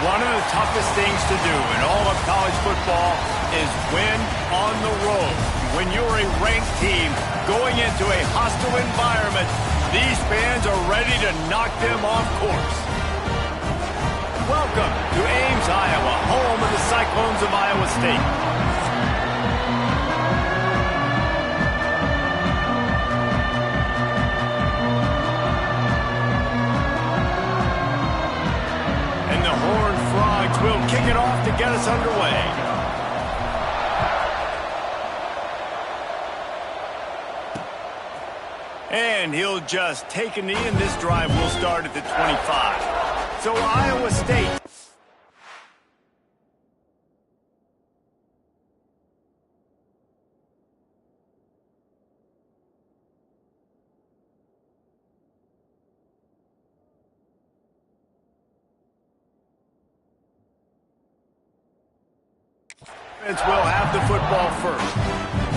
One of the toughest things to do in all of college football is win on the road. When you're a ranked team going into a hostile environment, these fans are ready to knock them off course. Welcome to Ames, Iowa, home of the Cyclones of Iowa State. We'll kick it off to get us underway. And he'll just take a knee, and this drive will start at the 25. So Iowa State. Will have the football first.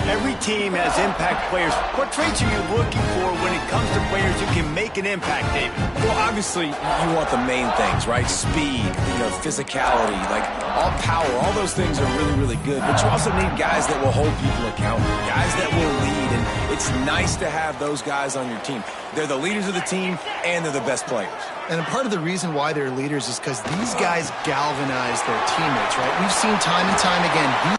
Every team has impact players. What traits are you looking for when it comes to players who can make an impact, David? Well, obviously, you want the main things, right? Speed, physicality, like all power. All those things are really, really good. But you also need guys that will hold people accountable, guys that will lead. And it's nice to have those guys on your team. They're the leaders of the team, and they're the best players. And part of the reason why they're leaders is because these guys galvanize their teammates, right? We've seen time and time again.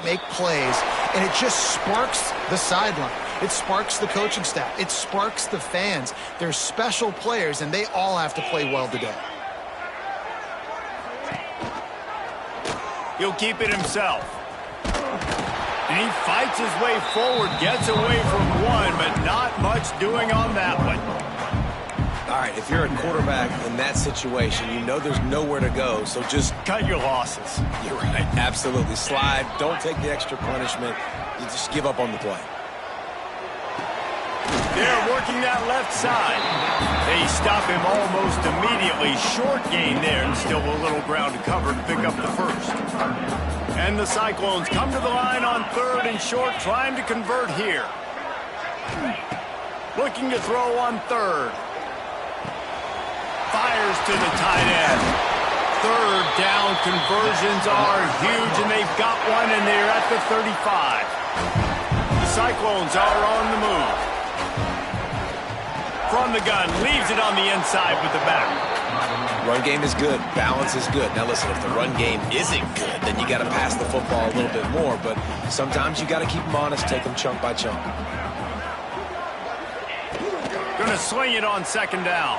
Make plays, and it just sparks the sideline. It sparks the coaching staff. It sparks the fans. They're special players, and they all have to play well today. He'll keep it himself. And he fights his way forward, gets away from one, but not much doing on that one. All right, if you're a quarterback in that situation, you know there's nowhere to go, so just cut your losses. You're right. Absolutely. Slide. Don't take the extra punishment. You just give up on the play. They're working that left side. They stop him almost immediately. Short gain there, and still a little ground to cover to pick up the first. And the Cyclones come to the line on 3rd and short, trying to convert here. Looking to throw on 3rd. Fires to the tight end. 3rd down conversions are huge, and they've got one, and they're at the 35. The Cyclones are on the move. From the gun, leaves it on the inside with the back. Run game is good. Balance is good. Now listen, if the run game isn't good, then you got to pass the football a little bit more, but sometimes you got to keep them honest, take them chunk by chunk. Gonna swing it on 2nd down.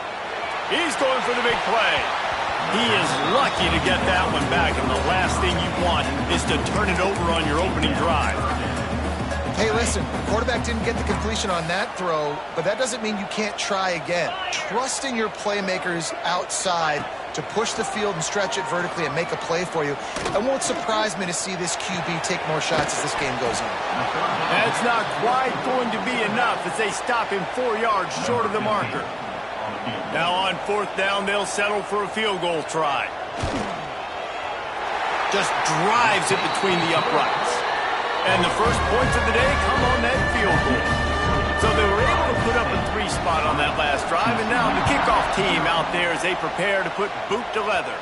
He's going for the big play. He is lucky to get that one back, and the last thing you want is to turn it over on your opening drive. Hey, listen, the quarterback didn't get the completion on that throw, but that doesn't mean you can't try again. Trust in your playmakers outside to push the field and stretch it vertically and make a play for you. It won't surprise me to see this QB take more shots as this game goes on. That's not quite going to be enough as they stop him 4 yards short of the marker. Now on 4th down, they'll settle for a field goal try. Just drives it between the uprights. And the first points of the day come on that field goal. So they were able to put up a 3 spot on that last drive, and now the kickoff team out there as they prepare to put boot to leather.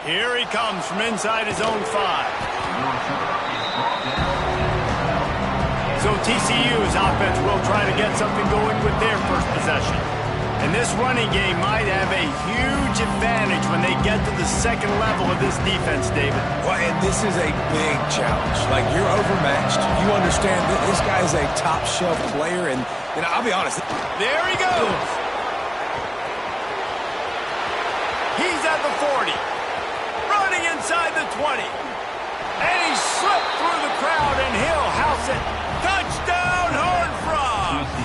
Here he comes from inside his own 5. So TCU's offense will try to get something going with their first possession. And this running game might have a huge advantage when they get to the 2nd level of this defense, David. Well, and this is a big challenge. Like, you're overmatched. You understand that this guy is a top-shelf player, and I'll be honest. There he goes. He's at the 40. Running inside the 20. And he slipped through the crowd, and he'll house it. Touchdown, Horned Frogs!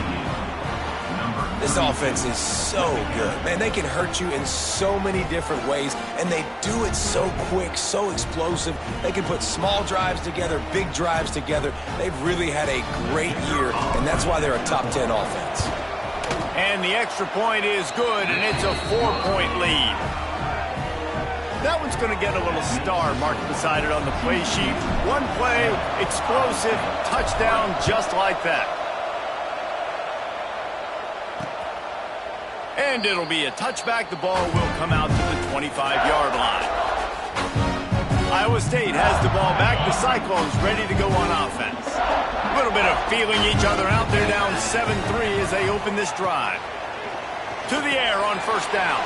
This offense offense is so good. Man, they can hurt you in so many different ways, and they do it so quick, so explosive. They can put small drives together, big drives together. They've really had a great year, and that's why they're a top 10 offense. And the extra point is good, and it's a 4-point lead. That one's going to get a little star marked beside it on the play sheet. One play, explosive, touchdown, just like that. And it'll be a touchback. The ball will come out to the 25-yard line. Iowa State has the ball back. The Cyclones ready to go on offense. A little bit of feeling each other out there, down 7-3 as they open this drive. To the air on first down.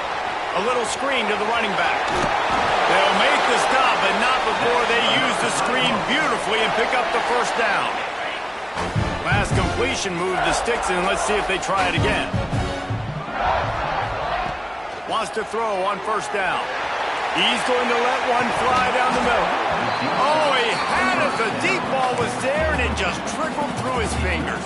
A little screen to the running back. They'll make the stop, but not before they use the screen beautifully and pick up the first down. Last completion moved the sticks, and let's see if they try it again. Wants to throw on first down. He's going to let one fly down the middle. Oh, he had it. The deep ball was there, and it just trickled through his fingers.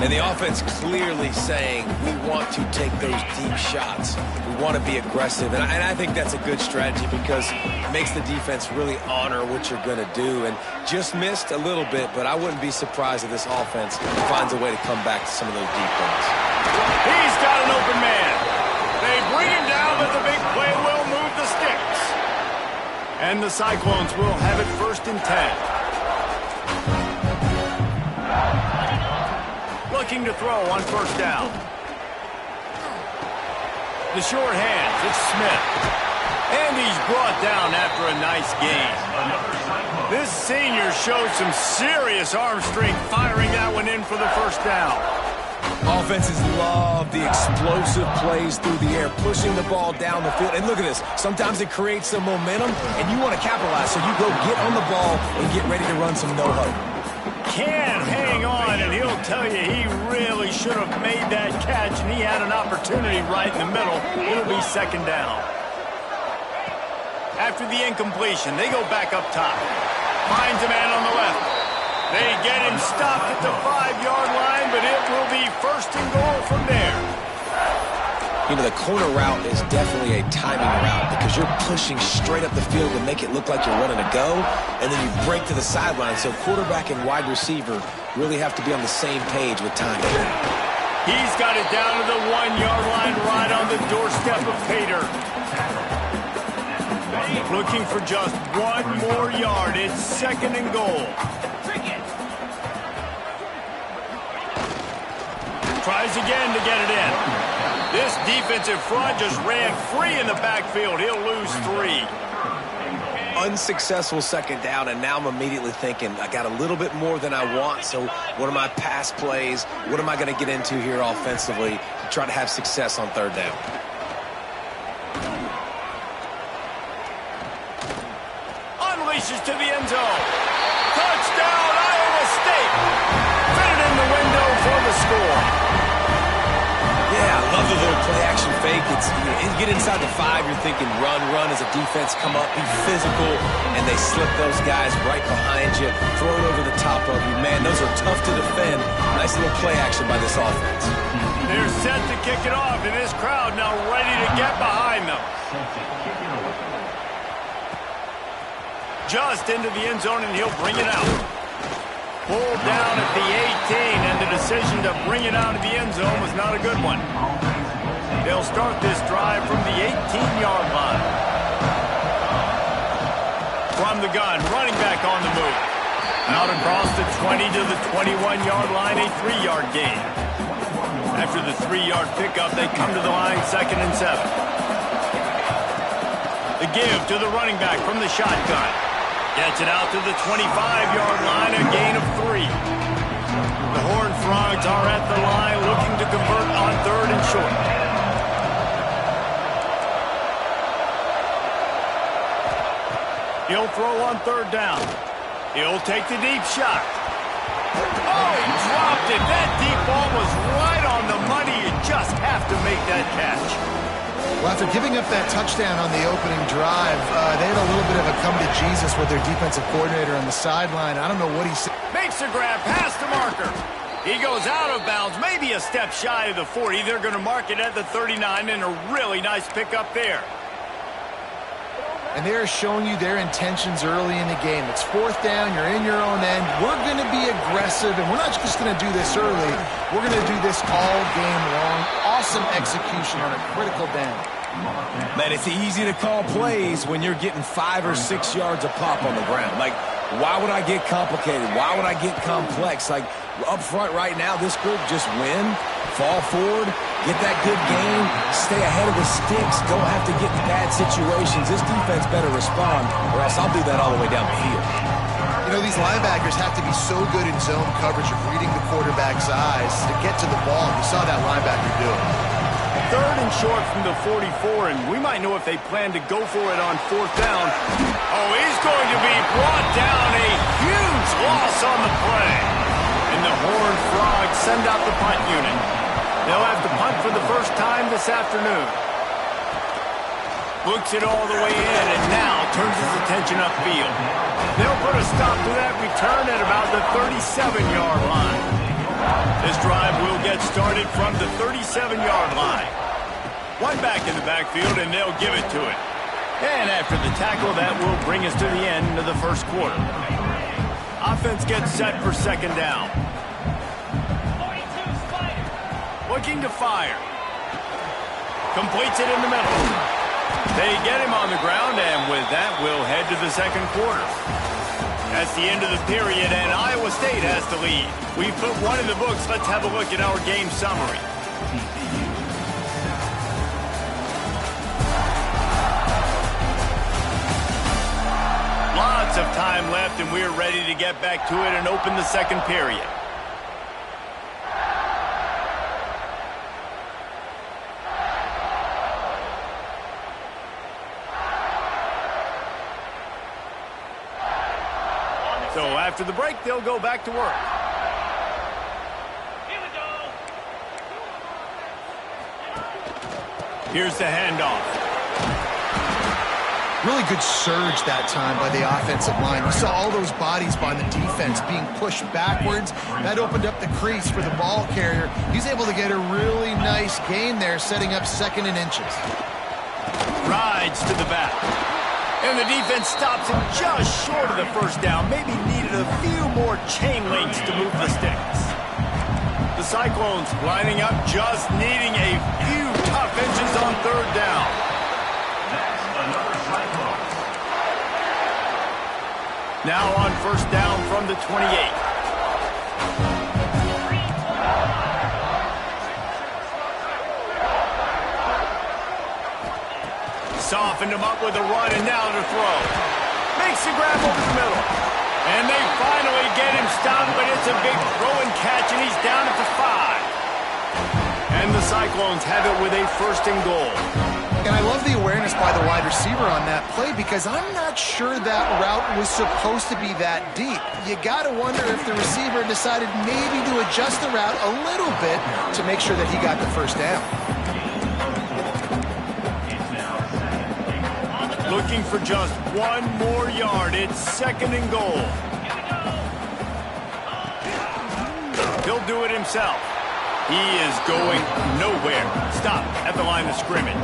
And the offense clearly saying, we want to take those deep shots. We want to be aggressive. And I think that's a good strategy because it makes the defense really honor what you're going to do. And just missed a little bit, but I wouldn't be surprised if this offense finds a way to come back to some of those deep balls. He's got an open man. They bring him down, but the big play will move the sticks. And the Cyclones will have it 1st and 10. Looking to throw on first down. The short hands, it's Smith. And he's brought down after a nice gain. This senior showed some serious arm strength firing that one in for the first down. Offenses love the explosive plays through the air, pushing the ball down the field. And look at this. Sometimes it creates some momentum, and you want to capitalize. So you go get on the ball and get ready to run some no-huddle. Can't hang on, and he'll tell you he really should have made that catch, and he had an opportunity right in the middle. It'll be 2nd down. After the incompletion, they go back up top. Finds a man on the left. They get him stopped at the 5-yard line, but it will be 1st and goal from there. You know, the corner route is definitely a timing route because you're pushing straight up the field to make it look like you're running a go, and then you break to the sideline. So quarterback and wide receiver really have to be on the same page with timing. He's got it down to the 1-yard line right on the doorstep of Pater. Looking for just one more yard. It's 2nd and goal. Tries again to get it in. This defensive front just ran free in the backfield. He'll lose 3. Unsuccessful 2nd down, and now I'm immediately thinking, I got a little bit more than I want, so what are my pass plays? What am I going to get into here offensively to try to have success on 3rd down? Unleashes to the end zone. Touchdown, Iowa State. Fit it in the window for the score. Yeah, I love the little play-action fake. It's, you get inside the 5, you're thinking run as a defense, come up, be physical, and they slip those guys right behind you, throw it over the top of you. Man, those are tough to defend. Nice little play action by this offense. They're set to kick it off, and this crowd now ready to get behind them. Just into the end zone, and he'll bring it out. Pulled down at the 18, and the decision to bring it out of the end zone was not a good one. They'll start this drive from the 18-yard line. From the gun, running back on the move. Out across the 20 to the 21-yard line, a 3-yard gain. After the 3-yard pickup, they come to the line 2nd and 7. The give to the running back from the shotgun. Gets it out to the 25-yard line, a gain of 3. The Horned Frogs are at the line looking to convert on 3rd and short. He'll throw on 3rd down. He'll take the deep shot. Oh, he dropped it. That deep ball was right on the money. You just have to make that catch. Well, after giving up that touchdown on the opening drive, they had a little bit of a come to Jesus with their defensive coordinator on the sideline. I don't know what he said. Makes the grab past the marker. He goes out of bounds, maybe a step shy of the 40. They're going to mark it at the 39, and a really nice pickup there. And they're showing you their intentions early in the game. It's fourth down, you're in your own end. We're going to be aggressive, and we're not just going to do this early. We're going to do this all game long. Awesome execution on a critical down. Man, it's easy to call plays when you're getting 5 or 6 yards a pop on the ground. Like, why would I get complicated? Why would I get complex? Like, up front right now, this group just win, fall forward, get that good gain, stay ahead of the sticks, don't have to get in bad situations. This defense better respond, or else I'll do that all the way down the field. You know, these linebackers have to be so good in zone coverage of reading the quarterback's eyes to get to the ball. You saw that linebacker do it. Third and short from the 44, and we might know if they plan to go for it on fourth down. Oh, he's going to be brought down. A huge loss on the play. And the Horned Frogs send out the punt unit. They'll have to punt for the first time this afternoon. Looks it all the way in, and now turns his attention upfield. They'll put a stop to that return at about the 37-yard line. This drive will get started from the 37-yard line. One back in the backfield, and they'll give it to it. And after the tackle, that will bring us to the end of the first quarter. Offense gets set for second down. Looking to fire. Completes it in the middle. They get him on the ground, and with that, we'll head to the second quarter. That's the end of the period, and Iowa State has the lead. We've put one in the books. Let's have a look at our game summary. Lots of time left, and we're ready to get back to it and open the second period. So after the break, they'll go back to work. Here we go. Here's the handoff. Really good surge that time by the offensive line. You saw all those bodies by the defense being pushed backwards. That opened up the crease for the ball carrier. He's able to get a really nice gain there, setting up second and inches. Rides to the back. And the defense stops him just short of the first down. Maybe needed a few more chain links to move the sticks. The Cyclones lining up, just needing a few tough inches on third down. Now on first down from the 28. Softened him up with a run, and now to throw. Makes the grab over the middle. And they finally get him stopped, but it's a big throw and catch, and he's down at the 5. And the Cyclones have it with a first and goal. And I love the awareness by the wide receiver on that play, because I'm not sure that route was supposed to be that deep. You got to wonder if the receiver decided maybe to adjust the route a little bit to make sure that he got the first down. Looking for just one more yard. It's second and goal. He'll do it himself. He is going nowhere. Stop at the line of scrimmage.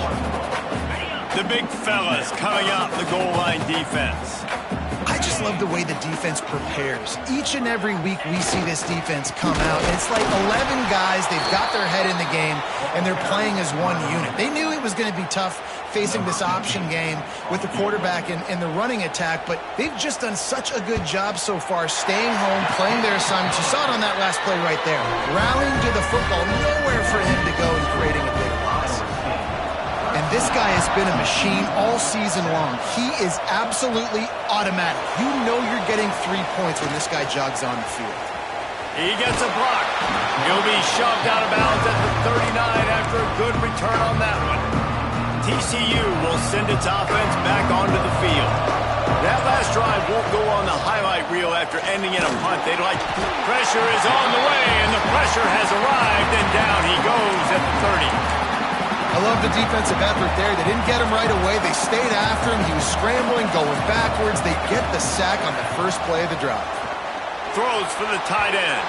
The big fellas coming out the goal line defense. I just love the way the defense prepares. Each and every week we see this defense come out. It's like 11 guys. They've got their head in the game, and they're playing as one unit. They knew it was going to be tough facing this option game with the quarterback in the running attack, but they've just done such a good job so far staying home, playing their assignments. You saw it on that last play right there. Rallying to the football, nowhere for him to go and creating a big loss. And this guy has been a machine all season long. He is absolutely automatic. You know you're getting 3 points when this guy jogs on the field. He gets a block. He'll be shoved out of bounds at the 39 after a good return on that one. TCU will send its offense back onto the field. That last drive won't go on the highlight reel after ending in a punt. They'd like pressure is on the way, and the pressure has arrived, and down he goes at the 30. I love the defensive effort there. They didn't get him right away. They stayed after him. He was scrambling, going backwards. They get the sack on the first play of the drive. Throws for the tight end.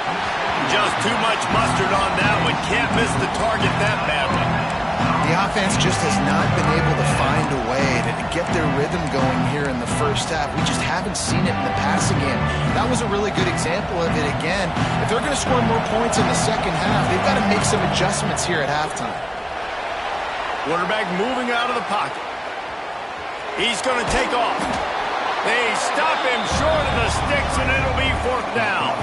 Just too much mustard on that one. Can't miss the target that badly. The offense just has not been able to find a way to get their rhythm going here in the first half. We just haven't seen it in the passing game. That was a really good example of it again. If they're going to score more points in the second half, they've got to make some adjustments here at halftime. Quarterback moving out of the pocket. He's going to take off. They stop him short of the sticks, and it'll be fourth down.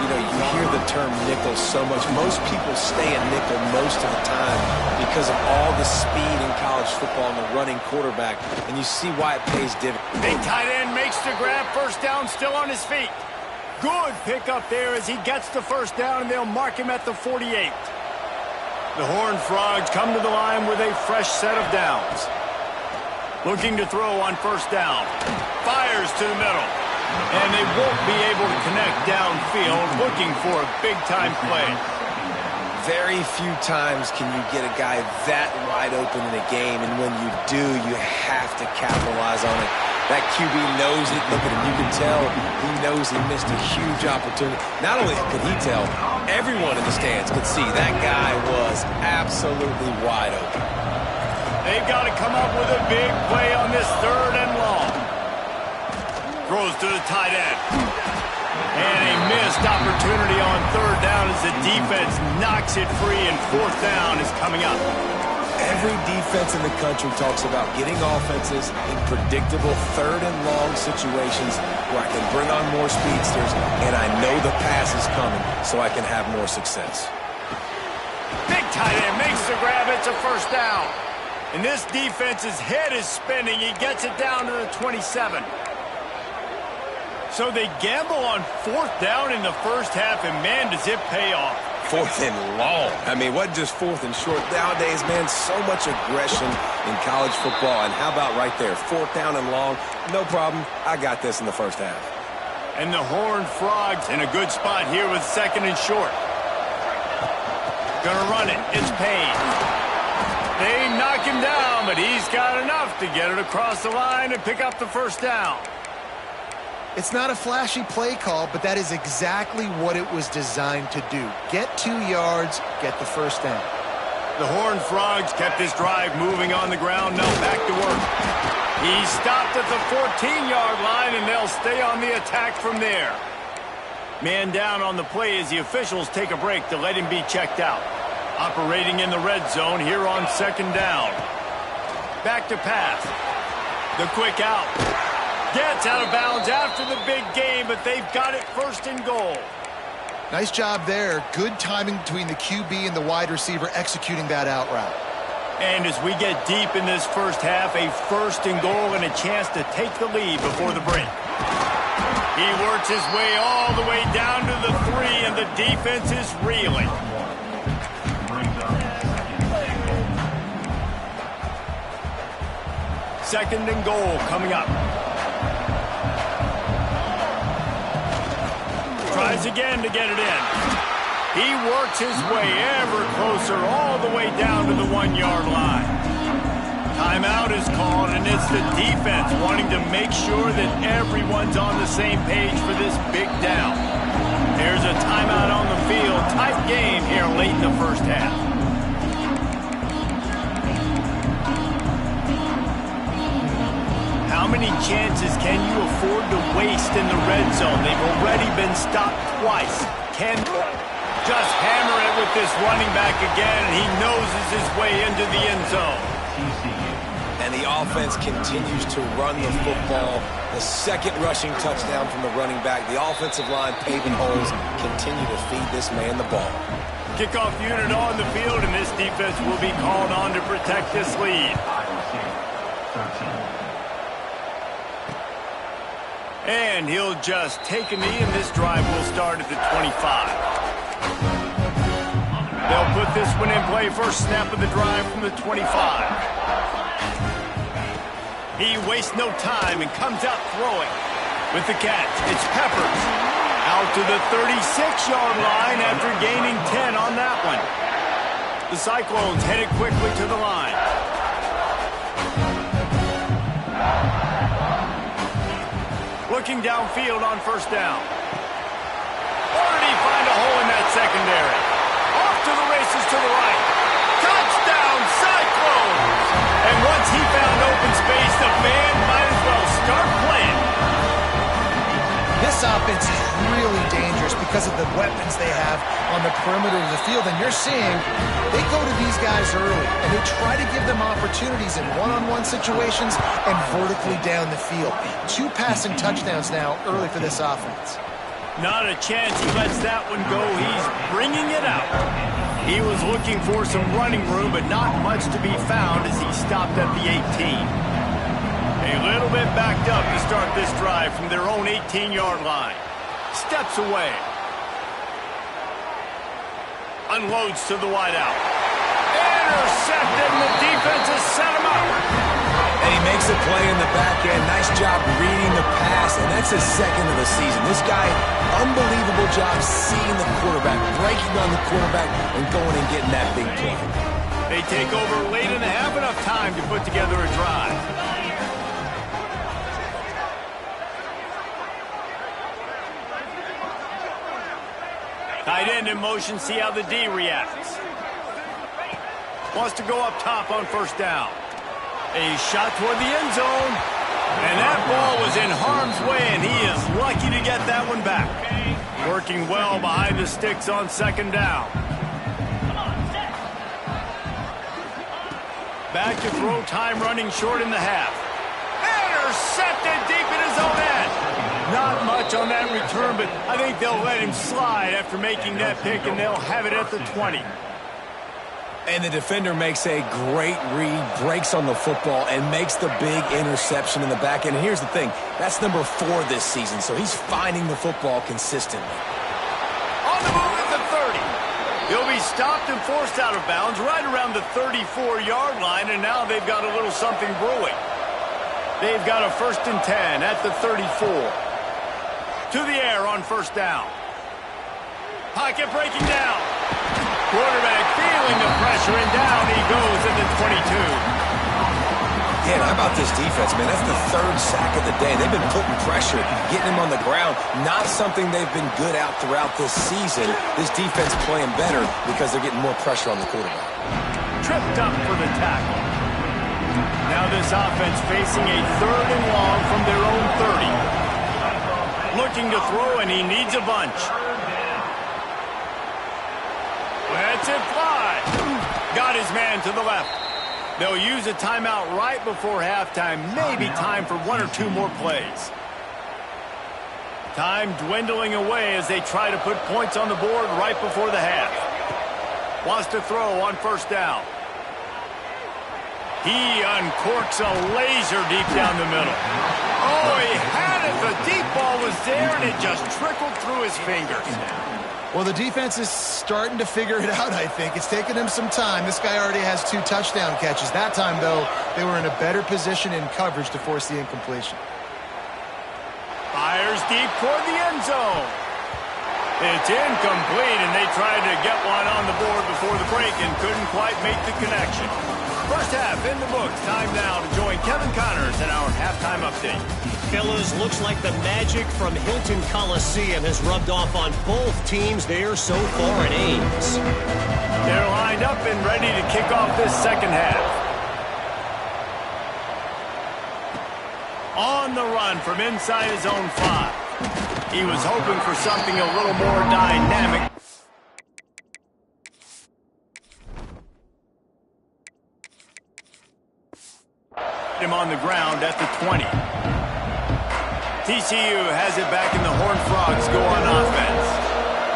You know, you hear the term nickel so much. Most people stay a nickel most of the time because of all the speed in college football and the running quarterback, and you see why it pays dividends. Big tight end makes the grab. First down, still on his feet. Good pickup there as he gets the first down, and they'll mark him at the 48. The Horned Frogs come to the line with a fresh set of downs. Looking to throw on first down. Fires to the middle. And they won't be able to connect downfield, looking for a big-time play. Very few times can you get a guy that wide open in a game, and when you do, you have to capitalize on it. That QB knows it. Look at him. You can tell he knows he missed a huge opportunity. Not only could he tell, everyone in the stands could see that guy was absolutely wide open. They've got to come up with a big play on this third and long. Throws to the tight end. And a missed opportunity on third down as the defense knocks it free, and fourth down is coming up. Every defense in the country talks about getting offenses in predictable third and long situations where I can bring on more speedsters, and I know the pass is coming so I can have more success. Big tight end makes the grab. It's a first down. And this defense's head is spinning. He gets it down to the 27. So they gamble on fourth down in the first half, and man, does it pay off. Fourth and long. I mean, what just fourth and short? Nowadays, man, so much aggression in college football. And how about right there? Fourth down and long. No problem. I got this in the first half. And the Horned Frogs in a good spot here with second and short. Gonna run it. It's Payne. They knock him down, but he's got enough to get it across the line and pick up the first down. It's not a flashy play call, but that is exactly what it was designed to do. Get 2 yards, get the first down. The Horned Frogs kept this drive moving on the ground. Now back to work. He stopped at the 14-yard line, and they'll stay on the attack from there. Man down on the play as the officials take a break to let him be checked out. Operating in the red zone here on second down. Back to pass. The quick out. Gets out of bounds after the big game, but they've got it first and goal. Nice job there. Good timing between the QB and the wide receiver executing that out route. And as we get deep in this first half, a first and goal and a chance to take the lead before the break. He works his way all the way down to the 3, and the defense is reeling. Second and goal coming up. Tries again to get it in. He works his way ever closer all the way down to the 1-yard line. Timeout is called, and it's the defense wanting to make sure that everyone's on the same page for this big down. There's a timeout on the field. Tight game here late in the first half. How many chances can you afford to waste in the red zone? They've already been stopped twice. Can just hammer it with this running back again, and he noses his way into the end zone. And the offense continues to run the football. The second rushing touchdown from the running back. The offensive line paving holes. Continue to feed this man the ball. Kickoff unit on the field, and this defense will be called on to protect this lead. And he'll just take a knee, and this drive will start at the 25. They'll put this one in play. First snap of the drive from the 25. He wastes no time and comes out throwing. With the catch, it's Peppers. Out to the 36-yard line after gaining 10 on that one. The Cyclones headed quickly to the line. Looking downfield on first down. hole in that secondary. Off to the races to the right. Touchdown, Cyclones! And once he found open space, the band might as well start playing. This offense is really dangerous because of the weapons they have on the perimeter of the field. And you're seeing they go to these guys early, and they try to give them opportunities in one-on-one situations and vertically down the field. 2 passing touchdowns now early for this offense. Not a chance he lets that one go. He's bringing it out. He was looking for some running room, but not much to be found as he stopped at the 18. A little bit backed up to start this drive from their own 18-yard line. Steps away. Unloads to the wideout. Intercepted, and the defense has set him up. And he makes a play in the back end. Nice job reading the pass, and that's his second of the season. This guy, unbelievable job seeing the quarterback, breaking on the quarterback, and going and getting that big play. They take over late in the half, enough time to put together a drive. Tight end in motion, see how the D reacts. Wants to go up top on first down. A shot toward the end zone. And that ball was in harm's way, and he is lucky to get that one back. Working well behind the sticks on second down. Back to throw, time running short in the half. Intercepted deep in his own end. Not much on that return, but I think they'll let him slide after making that pick, and they'll have it at the 20. And the defender makes a great read, breaks on the football, and makes the big interception in the back end. And here's the thing, that's number 4 this season, so he's finding the football consistently. On the move at the 30. He'll be stopped and forced out of bounds right around the 34-yard line, and now they've got a little something brewing. They've got a 1st and 10 at the 34. To the air on first down. Pocket breaking down. Quarterback feeling the pressure, and down he goes at the 22. Yeah, how about this defense, man? That's the 3rd sack of the day. They've been putting pressure, getting him on the ground. Not something they've been good at throughout this season. This defense playing better because they're getting more pressure on the quarterback. Tripped up for the tackle. Now this offense facing a 3rd and long from their own 30. Looking to throw, and he needs a bunch. Lets it fly. Got his man to the left. They'll use a timeout right before halftime. Maybe time for 1 or 2 more plays. Time dwindling away as they try to put points on the board right before the half. Wants to throw on first down. He uncorks a laser deep down the middle. Oh, he had it. The deep ball was there, and it just trickled through his fingers. Well, the defense is starting to figure it out, I think. It's taken him some time. This guy already has 2 touchdown catches. That time, though, they were in a better position in coverage to force the incompletion. Fires deep toward the end zone. It's incomplete, and they tried to get one on the board before the break and couldn't quite make the connection. First half in the books. Time now to join Kevin Connors in our halftime update. Fellas, looks like the magic from Hilton Coliseum has rubbed off on both teams there so far at Ames. They're lined up and ready to kick off this second half. On the run from inside his own 5. He was hoping for something a little more dynamic. Him on the ground at the 20. TCU has it back, and the Horned Frogs go on offense.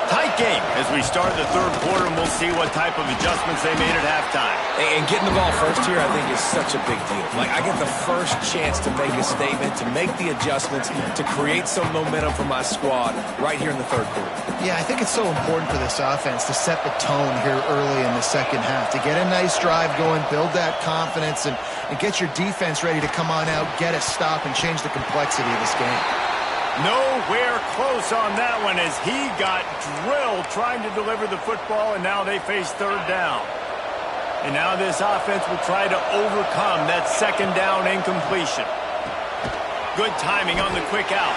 Tight game as we start the 3rd quarter, and we'll see what type of adjustments they made at halftime. And getting the ball first here, I think, is such a big deal. Like, I get the first chance to make a statement, to make the adjustments, to create some momentum for my squad right here in the 3rd quarter. Yeah, I think it's so important for this offense to set the tone here early in the second half, to get a nice drive going, build that confidence, and get your defense ready to come on out, get a stop, and change the complexity of this game. Nowhere close on that one as he got drilled trying to deliver the football, and now they face 3rd down. And now this offense will try to overcome that 2nd down incompletion. Good timing on the quick out.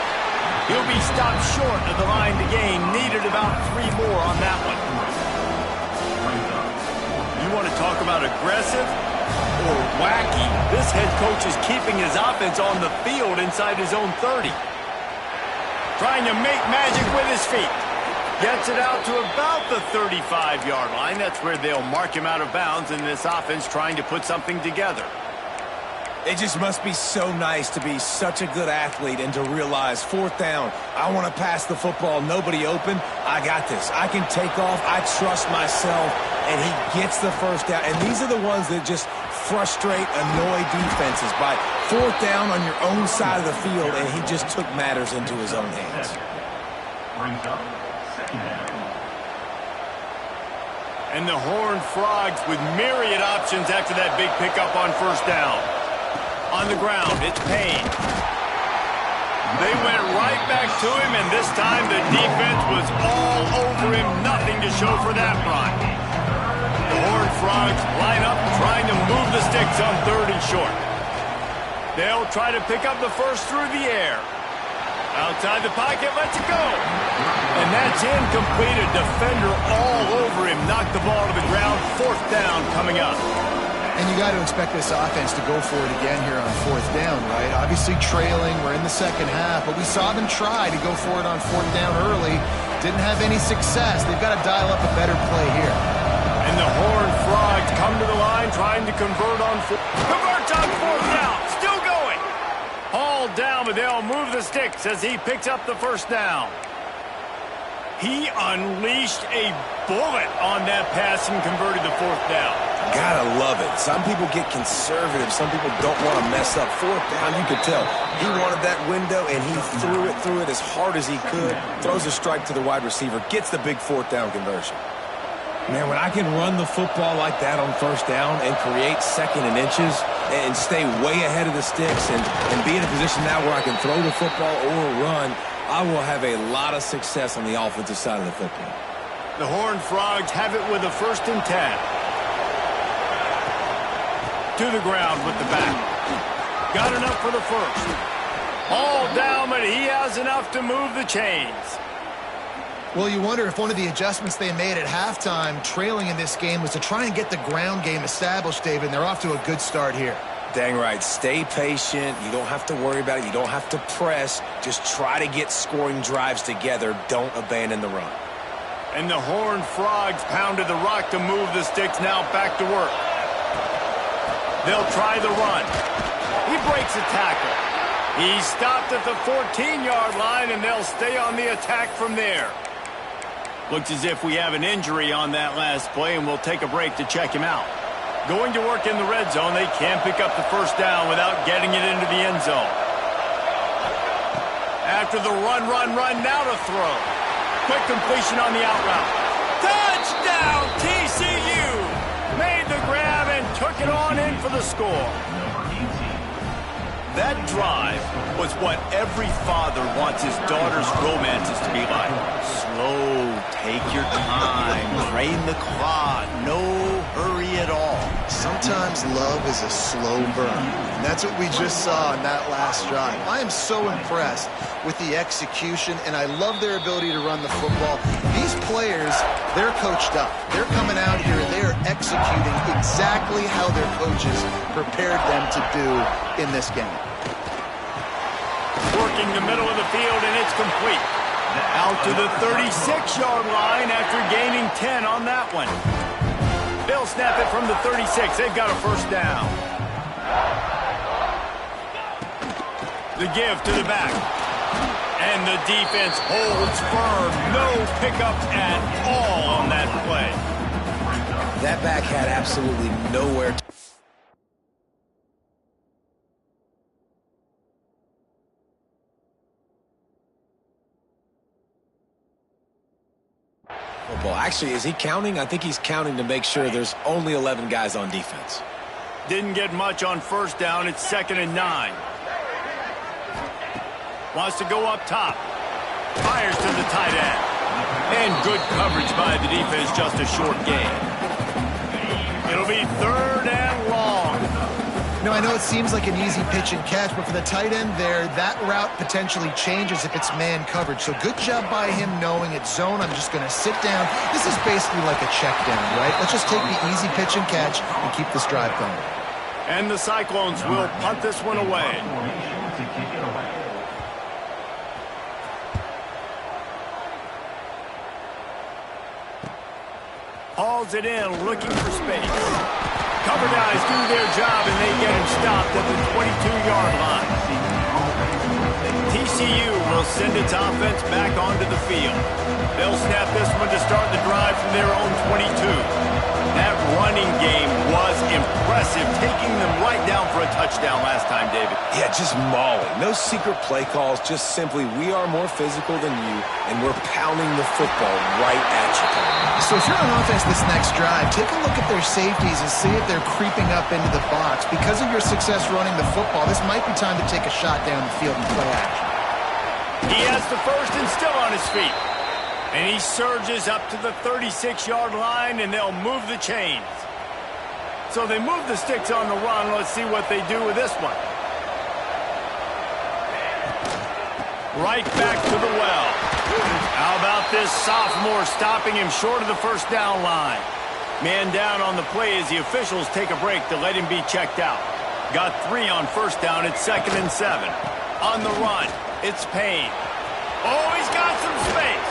He'll be stopped short of the line to gain. Needed about 3 more on that one. You want to talk about aggressive or wacky? This head coach is keeping his offense on the field inside his own 30. Trying to make magic with his feet. Gets it out to about the 35-yard line. That's where they'll mark him out of bounds, and this offense trying to put something together. It just must be so nice to be such a good athlete and to realize 4th down, I want to pass the football, nobody open, I got this. I can take off, I trust myself, and he gets the 1st down. And these are the ones that just frustrate, annoy defenses by 4th down on your own side of the field, and he just took matters into his own hands. And the Horned Frogs with myriad options after that big pickup on 1st down. On the ground, it's Payne. They went right back to him, and this time the defense was all over him. Nothing to show for that run. The Horned Frogs line up, trying to move the sticks on 3rd and short. They'll try to pick up the 1st through the air. Outside the pocket, lets it go. And that's incomplete. A defender all over him. Knocked the ball to the ground. 4th down coming up. And you got to expect this offense to go for it again here on 4th down, right? Obviously trailing, we're in the 2nd half, but we saw them try to go for it on 4th down early. Didn't have any success. They've got to dial up a better play here. And the Horned Frogs come to the line trying to convert on 4th down. Still going. Hauled down, but they'll move the sticks as he picks up the 1st down. He unleashed a bullet on that pass and converted the 4th down. Gotta love it. Some people get conservative. Some people don't want to mess up. 4th down, you could tell. He wanted that window, and he threw it as hard as he could. Throws a strike to the wide receiver. Gets the big 4th down conversion. Man, when I can run the football like that on 1st down and create 2nd and inches and stay way ahead of the sticks and be in a position now where I can throw the football or run, I will have a lot of success on the offensive side of the football. The Horned Frogs have it with a 1st and 10. To the ground with the back. Got enough for the 1st. All down, but he has enough to move the chains. Well, you wonder if one of the adjustments they made at halftime, trailing in this game, was to try and get the ground game established, David, and they're off to a good start here. Dang right. Stay patient. You don't have to worry about it. You don't have to press. Just try to get scoring drives together. Don't abandon the run. And the Horned Frogs pounded the rock to move the sticks. Now back to work. They'll try the run. He breaks a tackle. He's stopped at the 14-yard line, and they'll stay on the attack from there. Looks as if we have an injury on that last play, and we'll take a break to check him out. Going to work in the red zone. They can't pick up the 1st down without getting it into the end zone. After the run, now to throw. Quick completion on the out route. Touchdown, TCU! Made the grab and took it on in for the score. That drive was what every father wants his daughter's romances to be like. Slow, take your time, drain the clock, no hurry at all. Sometimes love is a slow burn. And that's what we just saw in that last drive. I am so impressed with the execution, and I love their ability to run the football. These players, they're coached up. They're coming out here and they're executing exactly how their coaches prepared them to do in this game. Working the middle of the field, and it's complete. Out to the 36-yard line after gaining 10 on that one. They'll snap it from the 36. They've got a 1st down. The give to the back. And the defense holds firm. No pickup at all on that play. That back had absolutely nowhere to... Football. Actually, is he counting? I think he's counting to make sure there's only 11 guys on defense. Didn't get much on 1st down. It's 2nd and 9. Wants to go up top. Fires to the tight end. And good coverage by the defense, just a short gain. It'll be 3rd and long. I know it seems like an easy pitch and catch, but for the tight end there, that route potentially changes if it's man coverage. So good job by him knowing it's zone. I'm just going to sit down. This is basically like a check down, right? Let's just take the easy pitch and catch and keep this drive going. And the Cyclones will punt this one away. Hauls it in, looking for space. Cover guys do their job, and they get him stopped at the 22-yard line. TCU will send its offense back onto the field. They'll snap this one to start the drive from their own 22. That running game was impressive, taking them right down for a touchdown last time, David. Yeah, just mauling. No secret play calls, just simply we are more physical than you, and we're pounding the football right at you. So if you're on offense this next drive, take a look at their safeties and see if they're creeping up into the box. Because of your success running the football, this might be time to take a shot down the field and play action. He has the first and still on his feet. And he surges up to the 36-yard line, and they'll move the chains. So they move the sticks on the run. Let's see what they do with this one. Right back to the well. How about this sophomore stopping him short of the first down line? Man down on the play as the officials take a break to let him be checked out. Got 3 on first down. It's 2nd and 7. On the run, it's Payne. Oh, he's got some space.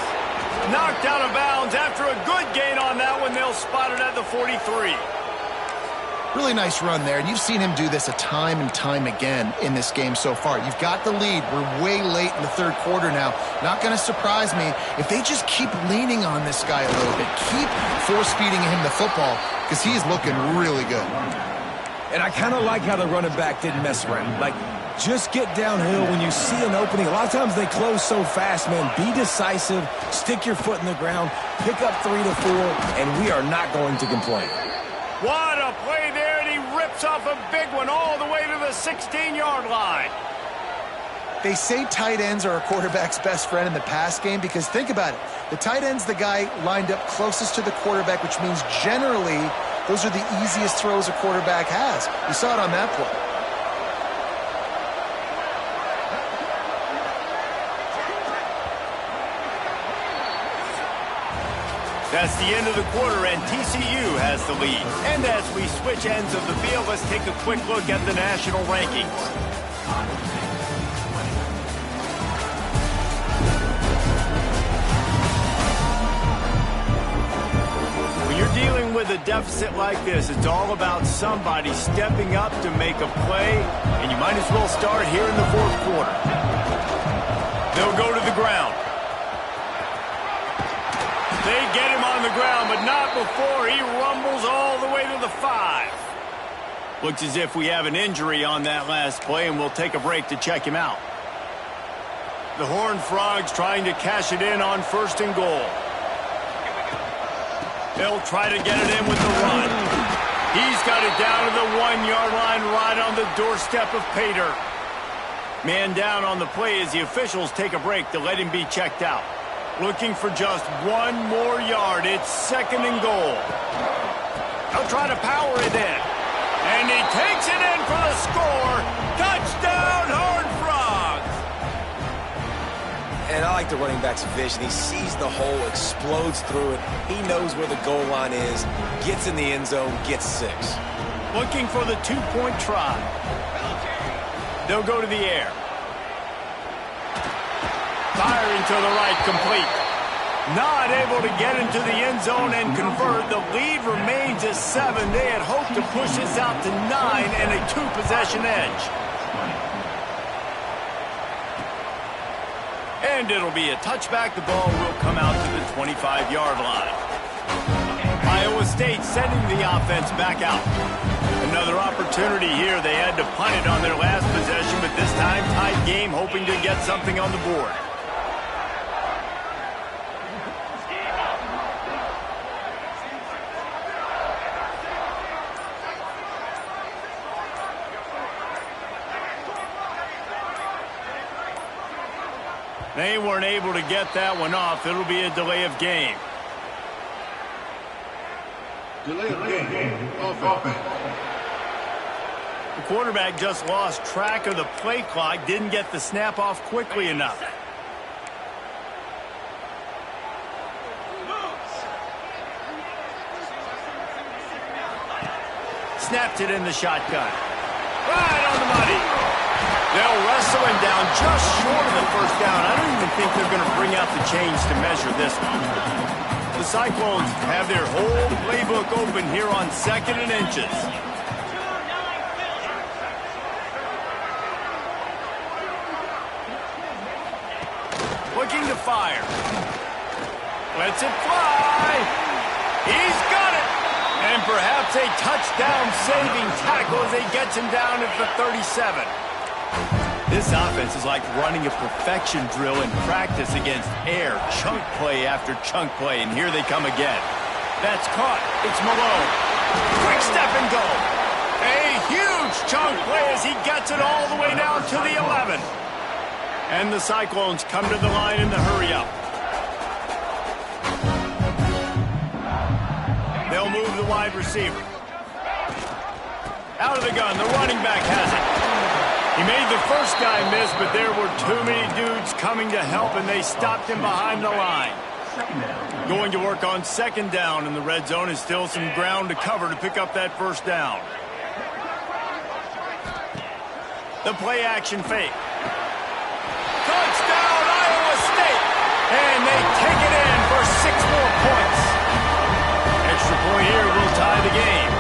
Knocked out of bounds after a good gain on that one. They'll spot it at the 43. Really nice run there, and you've seen him do this a time and time again in this game so far. You've got the lead. We're way late in the third quarter now. Not going to surprise me if they just keep leaning on this guy a little bit. Keep force-feeding him the football because he's looking really good. And I kind of like how the running back didn't mess around. Like, just get downhill when you see an opening. A lot of times they close so fast, man. Be decisive, stick your foot in the ground, pick up 3 to 4, and we are not going to complain. What a play there, and he rips off a big one all the way to the 16-yard line. They say tight ends are a quarterback's best friend in the pass game because think about it. The tight end's the guy lined up closest to the quarterback, which means generally those are the easiest throws a quarterback has. You saw it on that play. That's the end of the quarter, and TCU has the lead. And as we switch ends of the field, let's take a quick look at the national rankings. When you're dealing with a deficit like this, it's all about somebody stepping up to make a play, and you might as well start here in the fourth quarter. They'll go to the ground. They get him on the ground, but not before he rumbles all the way to the 5. Looks as if we have an injury on that last play, and we'll take a break to check him out. The Horned Frogs trying to cash it in on 1st and goal. They'll try to get it in with the run. He's got it down to the 1-yard line right on the doorstep of Pater. Man down on the play as the officials take a break to let him be checked out. Looking for just 1 more yard. It's 2nd and goal. They'll try to power it in. And he takes it in for the score. Touchdown, Horned Frogs! And I like the running back's vision. He sees the hole, explodes through it. He knows where the goal line is, gets in the end zone, gets 6. Looking for the 2-point try. They'll go to the air. Firing to the right, complete. Not able to get into the end zone and convert. The lead remains at 7. They had hoped to push this out to 9 and a 2-possession edge. And it'll be a touchback. The ball will come out to the 25-yard line. Iowa State sending the offense back out. Another opportunity here. They had to punt it on their last possession, but this time tight game, hoping to get something on the board. They weren't able to get that one off. It'll be a delay of game. Delay of game. Offense. The quarterback just lost track of the play clock, didn't get the snap off quickly enough. Snapped it in the shotgun. Right on the money. They'll wrestle him down just short of the first down. I don't even think they're going to bring out the chains to measure this one. The Cyclones have their whole playbook open here on 2nd and inches. Looking to fire. Lets it fly. He's got it. And perhaps a touchdown-saving tackle as he gets him down at the 37. This offense is like running a perfection drill in practice against air, chunk play after chunk play, and here they come again. That's caught. It's Malone. Quick step and go. A huge chunk play as he gets it all the way down to the 11. And the Cyclones come to the line in the hurry-up. They'll move the wide receiver. Out of the gun, the running back has it. He made the first guy miss, but there were too many dudes coming to help, and they stopped him behind the line. Going to work on 2nd down, and the red zone is still some ground to cover to pick up that 1st down. The play action fake. Touchdown, Iowa State! And they take it in for 6 more points. Extra point here will tie the game.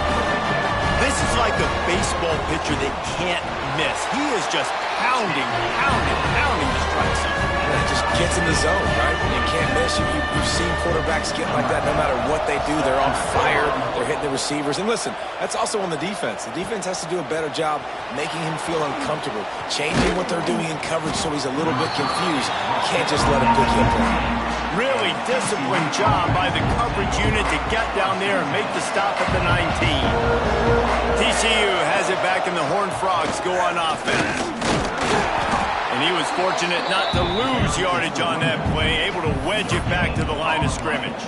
This is like a baseball pitcher that can't miss. He is just pounding the strike zone. Yeah, just gets in the zone, right? You can't miss. You've seen quarterbacks get like that no matter what they do. They're on fire. They're hitting the receivers. And listen, that's also on the defense. The defense has to do a better job making him feel uncomfortable, changing what they're doing in coverage so he's a little bit confused. You can't just let him pick you apart. Really disciplined job by the coverage unit to get down there and make the stop at the 19. TCU has it back, and the Horned Frogs go on offense. And he was fortunate not to lose yardage on that play, able to wedge it back to the line of scrimmage.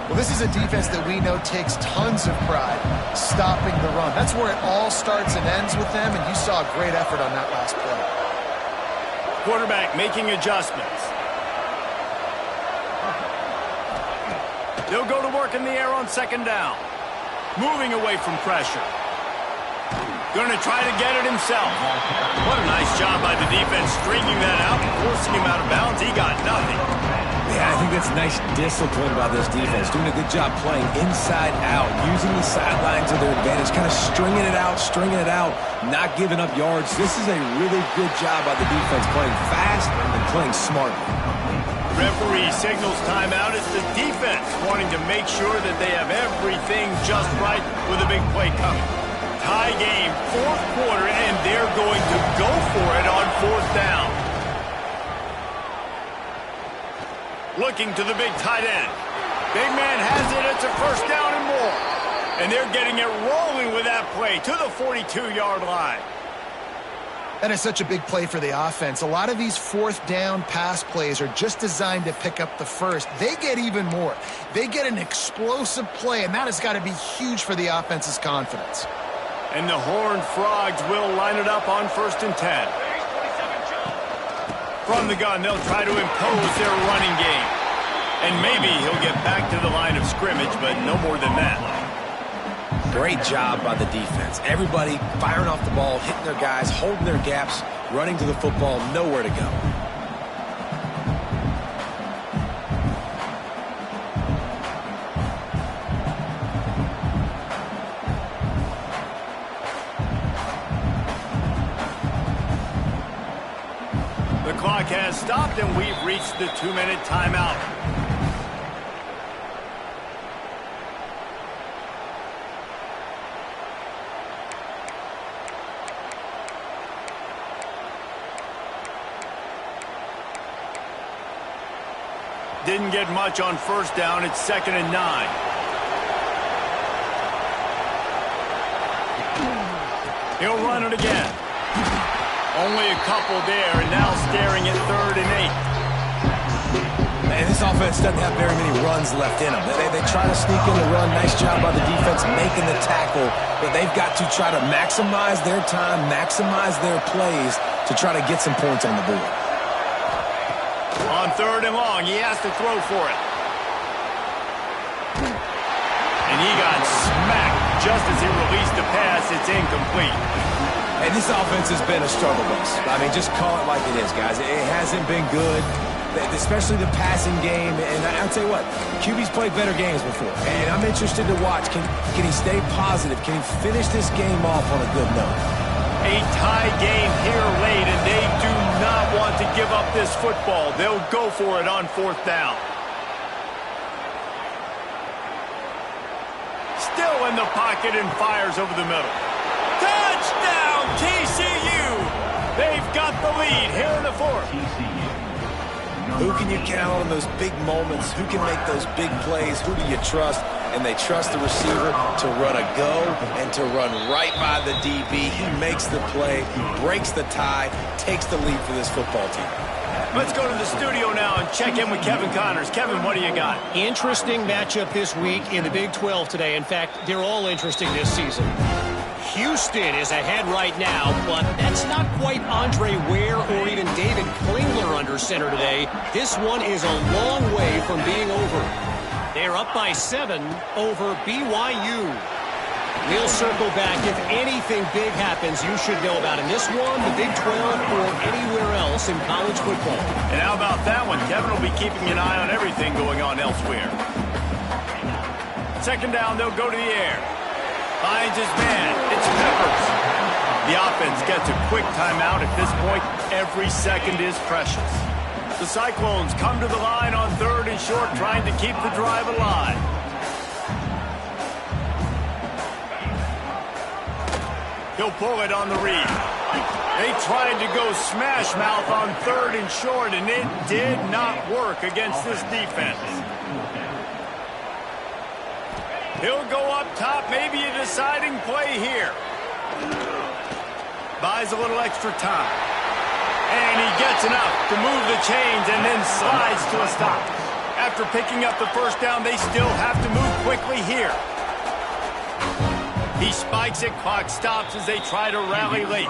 Well, this is a defense that we know takes tons of pride stopping the run. That's where it all starts and ends with them, and you saw a great effort on that last play. Quarterback making adjustments. They'll go to work in the air on 2nd down. Moving away from pressure. Going to try to get it himself. What a nice job by the defense stringing that out and forcing him out of bounds. He got nothing. Yeah, I think that's nice discipline by this defense. Doing a good job playing inside out, using the sidelines to their advantage, kind of stringing it out, not giving up yards. This is a really good job by the defense, playing fast and playing smartly. Referee signals timeout. It's the defense wanting to make sure that they have everything just right with a big play coming. Tie game, 4th quarter, and they're going to go for it on 4th down. Looking to the big tight end. Big man has it. It's a 1st down and more. And they're getting it rolling with that play to the 42-yard line. That is such a big play for the offense. A lot of these 4th down pass plays are just designed to pick up the first. They get even more. They get an explosive play, and that has got to be huge for the offense's confidence. And the Horned Frogs will line it up on 1st and 10. From the gun, they'll try to impose their running game. And maybe he'll get back to the line of scrimmage, but no more than that. Great job by the defense. Everybody firing off the ball, hitting their guys, holding their gaps, running to the football, nowhere to go. The clock has stopped, and we've reached the 2-minute timeout. Didn't get much on 1st down. It's 2nd and 9. He'll run it again. Only a couple there, and now staring at 3rd and 8. And this offense doesn't have very many runs left in them. They try to sneak in the run. Nice job by the defense making the tackle. But they've got to try to maximize their time, maximize their plays to try to get some points on the board. On 3rd and long, he has to throw for it. And he got smacked just as he released the pass. It's incomplete. And this offense has been a struggle bus. I mean, just call it like it is, guys. It hasn't been good, especially the passing game. And I'll tell you what, QB's played better games before. And I'm interested to watch. Can he stay positive? Can he finish this game off on a good note? A tie game here late, and they do not want to give up this football. They'll go for it on 4th down. Still in the pocket and fires over the middle. Touchdown, TCU! They've got the lead here in the 4th. Who can you count on in those big moments? Who can make those big plays? Who do you trust? And they trust the receiver to run a go and to run right by the DB. He makes the play, breaks the tie, takes the lead for this football team. Let's go to the studio now and check in with Kevin Connors. Kevin, what do you got? Interesting matchup this week in the Big 12 today. In fact, they're all interesting this season. Houston is ahead right now, but that's not quite Andre Ware or even David Klingler under center today. This one is a long way from being over. They're up by 7 over BYU. We'll circle back. If anything big happens, you should know about in this one, the Big 12, or anywhere else in college football. And how about that one? Kevin will be keeping an eye on everything going on elsewhere. 2nd down, they'll go to the air. Finds his man. It's Peppers. The offense gets a quick timeout. At this point, every second is precious. The Cyclones come to the line on 3rd and short, trying to keep the drive alive. He'll pull it on the read. They tried to go smash mouth on 3rd and short, and it did not work against this defense. He'll go up top, maybe a deciding play here. Buys a little extra time. And he gets enough to move the chains and then slides to a stop. After picking up the 1st down, they still have to move quickly here. He spikes it, clock stops as they try to rally late.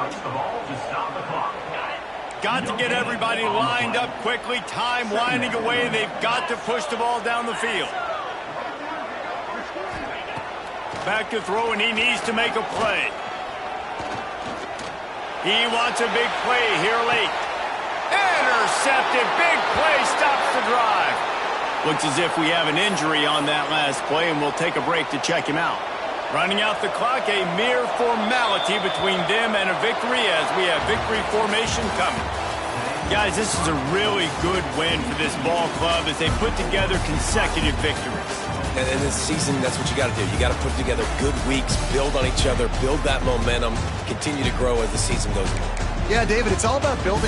Got to get everybody lined up quickly, time winding away. They've got to push the ball down the field. Back to throw, and he needs to make a play. He wants a big play here late. Intercepted. Big play stops the drive. Looks as if we have an injury on that last play, and we'll take a break to check him out. Running out the clock, a mere formality between them and a victory as we have victory formation coming. Guys, this is a really good win for this ball club as they put together consecutive victories. And in this season, that's what you got to do. You got to put together good weeks, build on each other, build that momentum, continue to grow as the season goes on. Yeah, David, it's all about building